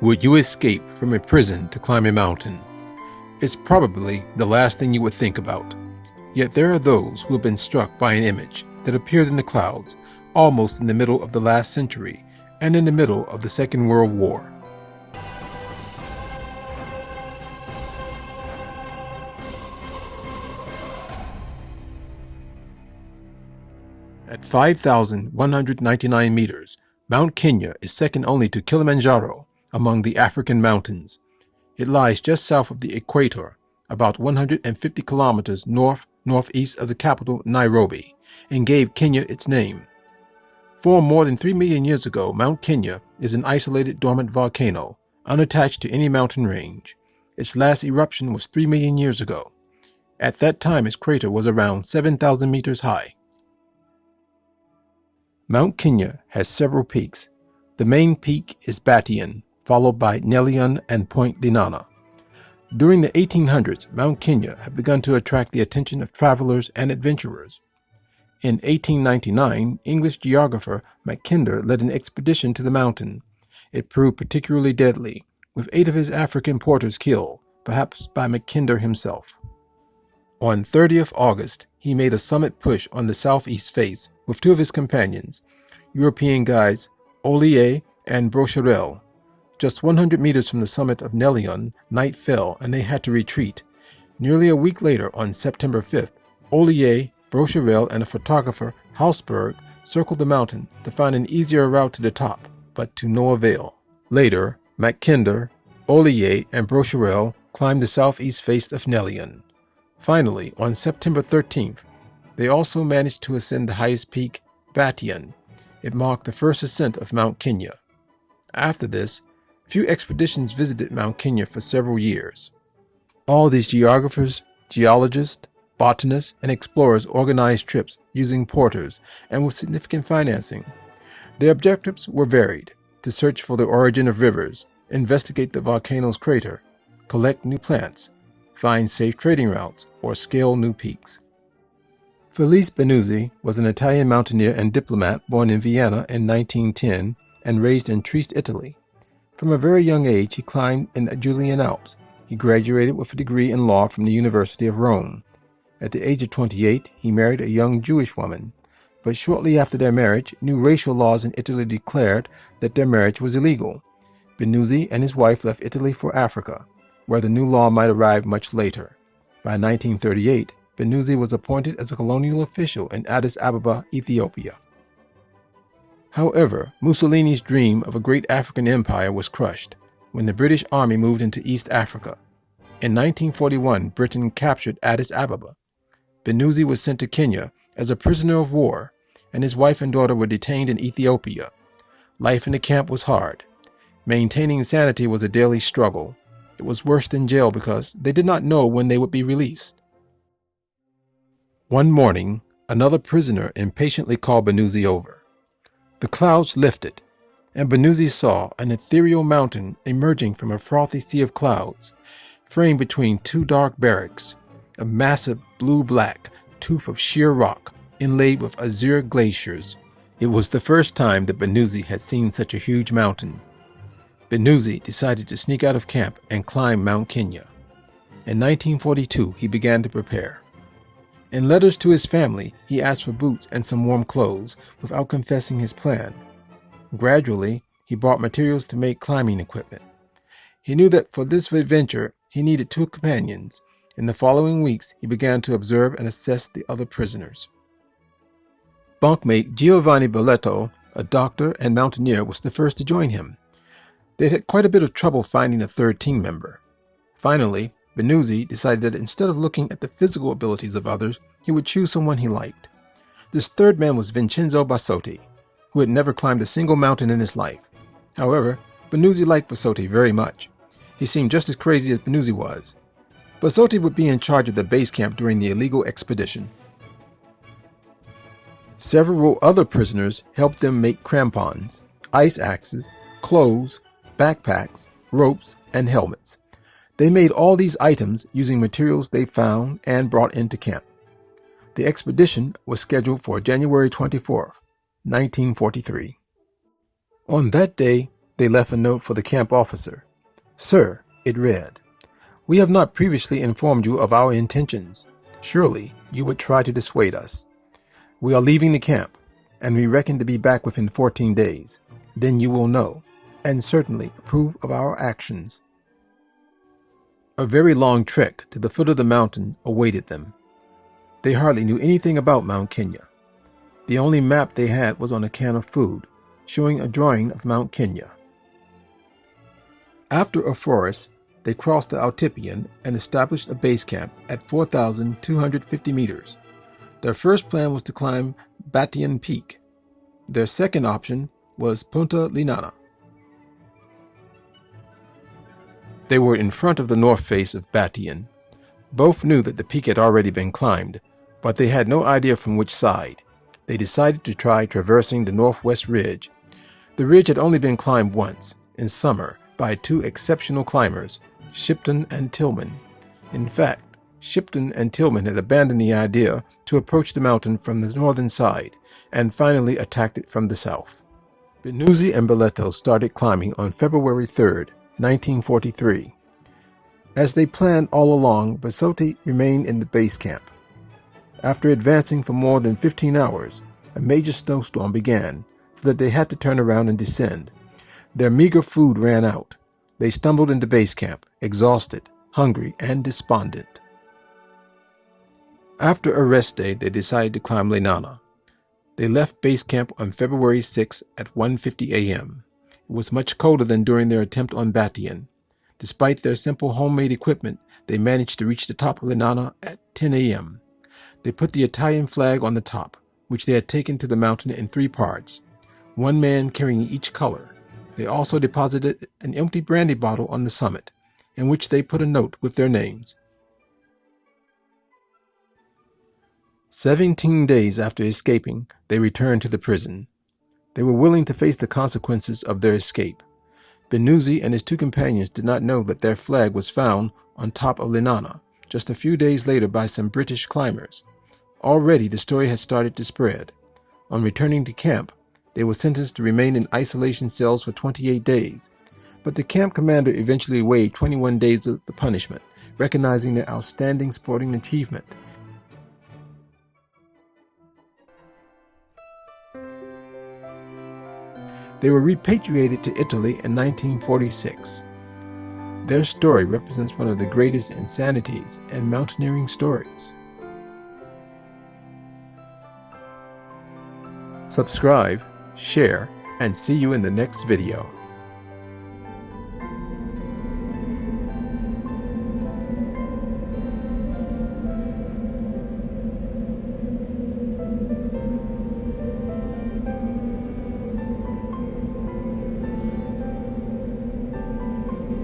Would you escape from a prison to climb a mountain? It's probably the last thing you would think about. Yet there are those who have been struck by an image that appeared in the clouds almost in the middle of the last century and in the middle of the Second World War. At 5,199 meters, Mount Kenya is second only to Kilimanjaro among the African mountains. It lies just south of the equator, about 150 kilometers northeast of the capital Nairobi, and gave Kenya its name. Formed more than 3 million years ago, Mount Kenya is an isolated dormant volcano, unattached to any mountain range. Its last eruption was 3 million years ago. At that time, its crater was around 7,000 meters high. Mount Kenya has several peaks. The main peak is Batian, followed by Nelion and Point Lenana. During the 1800s, Mount Kenya had begun to attract the attention of travelers and adventurers. In 1899, English geographer Mackinder led an expedition to the mountain. It proved particularly deadly, with 8 of his African porters killed, perhaps by Mackinder himself. On 30th August, he made a summit push on the southeast face with 2 of his companions, European guides Ollier and Brocherel. Just 100 meters from the summit of Nelion, night fell and they had to retreat. Nearly a week later, on September 5th, Ollier, Brocherel, and a photographer, Hausberg, circled the mountain to find an easier route to the top, but to no avail. Later, Mackinder, Ollier, and Brocherel climbed the southeast face of Nelion. Finally, on September 13th, they also managed to ascend the highest peak, Batian. It marked the first ascent of Mount Kenya. After this, few expeditions visited Mount Kenya for several years. All these geographers, geologists, botanists, and explorers organized trips using porters and with significant financing. Their objectives were varied: to search for the origin of rivers, investigate the volcano's crater, collect new plants, find safe trading routes, or scale new peaks. Felice Benuzzi was an Italian mountaineer and diplomat born in Vienna in 1910 and raised in Trieste, Italy. From a very young age, he climbed in the Julian Alps. He graduated with a degree in law from the University of Rome. At the age of 28, he married a young Jewish woman, but shortly after their marriage, new racial laws in Italy declared that their marriage was illegal. Benuzzi and his wife left Italy for Africa, where the new law might arrive much later. By 1938, Benuzzi was appointed as a colonial official in Addis Ababa, Ethiopia. However, Mussolini's dream of a great African empire was crushed when the British Army moved into East Africa. In 1941, Britain captured Addis Ababa. Benuzzi was sent to Kenya as a prisoner of war, and his wife and daughter were detained in Ethiopia. Life in the camp was hard. Maintaining sanity was a daily struggle. It was worse than jail because they did not know when they would be released. One morning, another prisoner impatiently called Benuzzi over. The clouds lifted, and Benuzzi saw an ethereal mountain emerging from a frothy sea of clouds, framed between 2 dark barracks, a massive blue-black tooth of sheer rock inlaid with azure glaciers. It was the first time that Benuzzi had seen such a huge mountain. Benuzzi decided to sneak out of camp and climb Mount Kenya. In 1942, he began to prepare. In letters to his family, he asked for boots and some warm clothes without confessing his plan. Gradually, he bought materials to make climbing equipment. He knew that for this adventure, he needed 2 companions. In the following weeks, he began to observe and assess the other prisoners. Bunkmate Giovanni Belletto, a doctor and mountaineer, was the first to join him. They had quite a bit of trouble finding a 3rd team member. Finally, Benuzzi decided that instead of looking at the physical abilities of others, he would choose someone he liked. This 3rd man was Vincenzo Bassotti, who had never climbed a single mountain in his life. However, Benuzzi liked Bassotti very much. He seemed just as crazy as Benuzzi was. Bassotti would be in charge of the base camp during the illegal expedition. Several other prisoners helped them make crampons, ice axes, clothes, backpacks, ropes, and helmets. They made all these items using materials they found and brought into camp. The expedition was scheduled for January 24th, 1943. On that day, They left a note for the camp officer. "Sir," it read, "we have not previously informed you of our intentions. Surely you would try to dissuade us. We are leaving the camp, and we reckon to be back within 14 days. Then you will know, and certainly approve of our actions." A very long trek to the foot of the mountain awaited them. They hardly knew anything about Mount Kenya. The only map they had was on a can of food, showing a drawing of Mount Kenya. After a forest, they crossed the Altipian and established a base camp at 4,250 meters. Their first plan was to climb Batian Peak. Their second option was Punta Linana. They were in front of the north face of Batian. Both knew that the peak had already been climbed, but they had no idea from which side. They decided to try traversing the northwest ridge. The ridge had only been climbed once, in summer, by two exceptional climbers, Shipton and Tillman. In fact, Shipton and Tillman had abandoned the idea to approach the mountain from the northern side, and finally attacked it from the south. Benuzzi and Belletto started climbing on February 3rd, 1943. As they planned all along, Basotti remained in the base camp. After advancing for more than 15 hours, a major snowstorm began, so that they had to turn around and descend. Their meager food ran out. They stumbled into base camp, exhausted, hungry, and despondent. After a rest day, they decided to climb Lenana. They left base camp on February 6 at 1:50 a.m. It was much colder than during their attempt on Batian. Despite their simple homemade equipment, they managed to reach the top of Lenana at 10 a.m. They put the Italian flag on the top, which they had taken to the mountain in 3 parts, one man carrying each color. They also deposited an empty brandy bottle on the summit, in which they put a note with their names. 17 days after escaping, they returned to the prison. They were willing to face the consequences of their escape. Benuzzi and his 2 companions did not know that their flag was found on top of Lenana just a few days later by some British climbers. Already the story had started to spread. On returning to camp, they were sentenced to remain in isolation cells for 28 days, but the camp commander eventually waived 21 days of the punishment, recognizing their outstanding sporting achievement. They were repatriated to Italy in 1946. Their story represents one of the greatest insanities in mountaineering stories. Subscribe, share, and see you in the next video.